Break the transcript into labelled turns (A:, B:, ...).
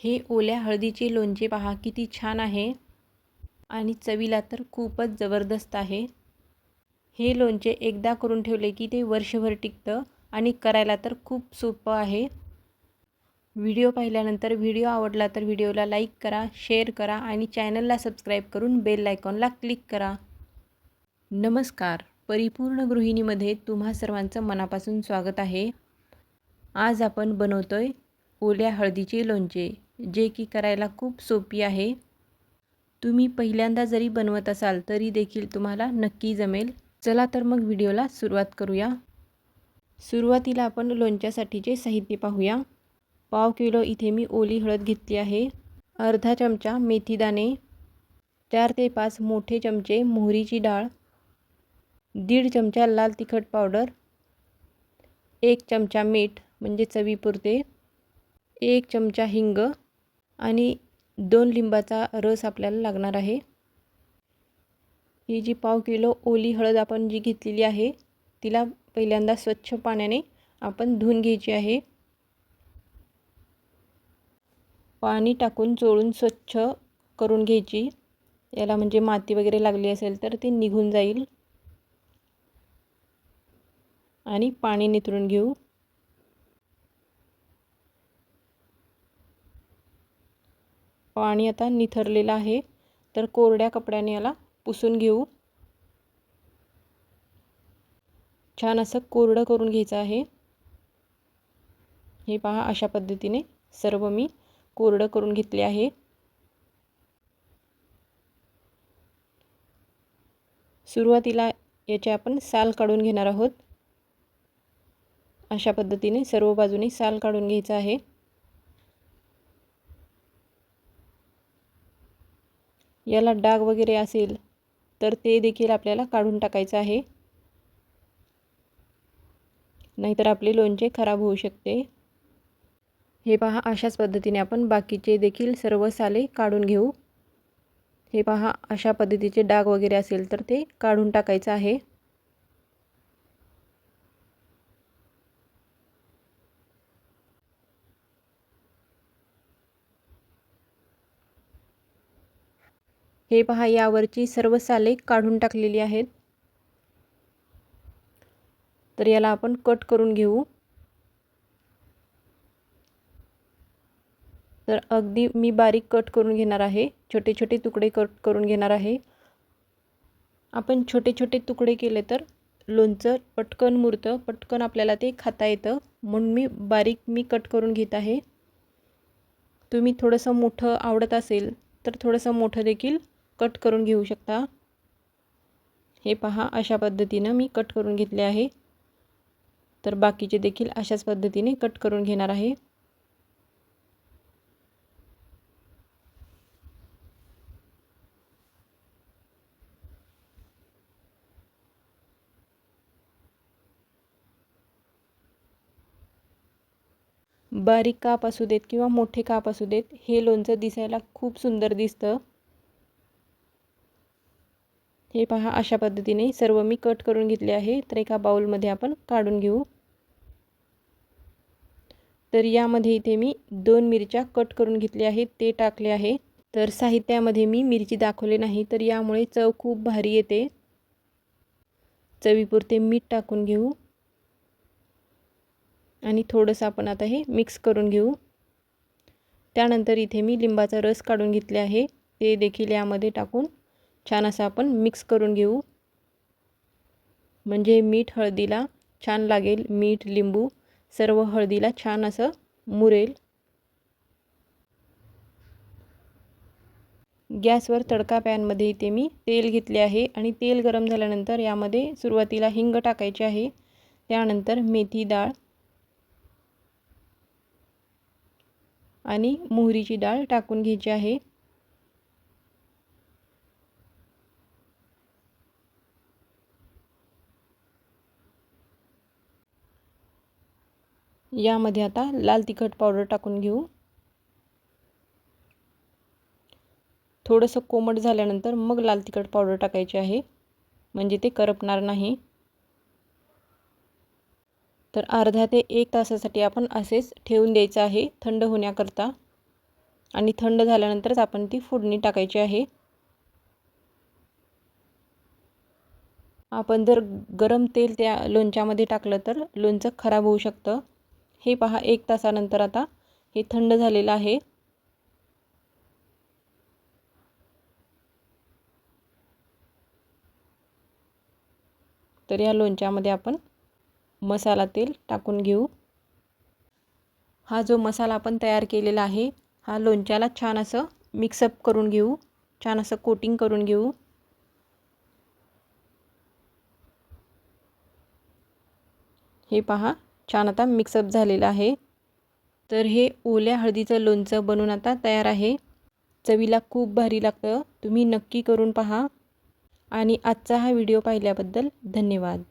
A: हे ओल्या हळदीचे लोणचे पहा किती छान आहे आणि चवीला तर खूपच जबरदस्त आहे। हे लोणचे एकदा करून ठेवले की ते वर्षभर टिकतं आणि करायला तर खूप सोपं आहे। व्हिडिओ पाहिल्यानंतर व्हिडिओ आवडला तर व्हिडिओला लाईक करा, शेअर करा आणि चॅनलला सबस्क्राईब करून बेल आयकॉनला क्लिक करा। नमस्कार, परिपूर्ण गृहिणीमध्ये तुम्हा सर्वांचं मनापासून स्वागत आहे। आज आपण बनवतोय ओल्या हळदीचे लोणचे, जे की करायला खूप सोपी आहे। तुम्ही पहिल्यांदा जरी बनवत असाल तरी देखील तुम्हाला नक्की जमेल। चला तर मग व्हिडिओला सुरुवात करूया। सुरुवातीला आपण लोणच्यासाठीचे साहित्य पाहूया। पाव किलो इथे मी ओली हळद घेतली आहे। अर्धा चमचा मेथीदाणे, 4 ते 5 मोठे चमचे मोहरीची डाळ, 1.5 चमचा लाल तिखट पावडर, 1 चमचा मीठ म्हणजे चवीपुरते, 1 चमचा हिंग आणि 2 लिंबाचा रस आपल्याला लागणार आहे। ही जी पाव किलो ओली हळद आपण जी घेतलेली आहे तिला पहिल्यांदा स्वच्छ पाण्याने आपण धुवून घ्यायची आहे। पाणी टाकून चोळून स्वच्छ करून घ्यायची। याला म्हणजे माती वगैरे लागली असेल तर ते निघून जाईल आणि पाणी निथळून घेऊ। पाणी आता निथरलेलं आहे तर कोरड्या कपड्याने याला पुसून घेऊ। छान असं कोरडं करून घ्यायचं आहे। हे पहा, अशा पद्धतीने सर्व मी कोरडं करून घेतले आहे। सुरुवातीला याचे आपण साल काढून घेणार आहोत। अशा पद्धतीने सर्व बाजूने साल काढून घ्यायचं आहे। याला डाग वगैरे असेल तर ते देखील आपल्याला काढून टाकायचं आहे, नाहीतर आपले लोणचे खराब होऊ शकते। हे पहा, अशाच पद्धतीने आपण बाकीचे देखील सर्व साले काढून घेऊ। हे पहा, अशा पद्धतीचे डाग वगैरे असेल तर ते काढून टाकायचं आहे। हे पहा, यावरची सर्व साले काढून टाकलेली आहेत। तर याला आपण कट करून घेऊ। तर अगदी मी बारीक कट करून घेणार आहे, छोटे छोटे तुकडे कट करून घेणार आहे। आपण छोटे छोटे तुकडे केले तर लोणचं पटकन मुरतं, पटकन आपल्याला ते खाता येतं, म्हणून मी बारीक कट करून घेत आहे। तुम्ही थोडंसं मोठं आवडत असेल तर थोडंसं मोठं देखील कट करून घेऊ शकता। हे पहा, अशा पद्धतीने मी कट करून घेतले आहे। तर बाकीचे देखील अशाच पद्धतीने कट करून घेणार आहे। बारीक काप असू देत किंवा मोठे काप असू देत, हे लोणचं दिसायला खूप सुंदर दिसतं। हे पहा, अशा पद्धतीने सर्व मी कट करून घेतले आहे। तर एका बाउलमध्ये आपण काढून घेऊ। तर यामध्ये इथे मी 2 मिरच्या कट करून घेतले आहेत, ते टाकले आहे। तर साहित्यामध्ये मी मिरची दाखवले नाही, तर यामुळे चव खूप भारी येते। चवीपुरते मीठ टाकून घेऊ आणि थोडंसं आपण आता हे मिक्स करून घेऊ। त्यानंतर इथे मी लिंबाचा रस काढून घेतले आहे, ते देखील यामध्ये टाकून छान असं आपण मिक्स करून घेऊ, म्हणजे मीठ हळदीला छान लागेल। मीठ, लिंबू सर्व हळदीला छान असं मुरेल। गॅसवर तडका पॅनमध्ये इथे मी तेल घेतले आहे आणि तेल गरम झाल्यानंतर यामध्ये सुरुवातीला हिंग टाकायचे आहे, त्यानंतर मेथी डाळ आणि मोहरीची डाळ टाकून घ्यायची आहे। यामध्ये आता लाल तिखट पावडर टाकून घेऊ। थोडंसं कोमट झाल्यानंतर मग लाल तिखट पावडर टाकायची आहे, म्हणजे ते करपणार नाही। तर अर्धा ते 1 तासासाठी आपण असेच ठेवून द्यायचं आहे, थंड होण्याकरता। आणि थंड झाल्यानंतरच आपण ती फोडणी टाकायची आहे. आपण जर गरम तेल त्या लोणच्यामध्ये टाकलं तर लोणचं खराब होऊ शकतं. हे पहा 1 तासानंतर आता हे थंड झालेलं आहे. तर या लोणच्यामध्ये आपण मसाला तेल टाकून घेऊ. हा जो मसाला आपण तयार केलेला आहे हा लोणच्याला छान असं मिक्सअप करून घेऊ, छान असं कोटिंग करून घेऊ. हे पहा छान आता मिक्सअप झालेलं आहे. तर हे ओल्या हळदीचं लोणचं बनून आता तयार आहे. चवीला खूप भारी लागतं. तुम्ही नक्की करून पहा. आणि आजचा हा व्हिडिओ पाहिल्याबद्दल धन्यवाद.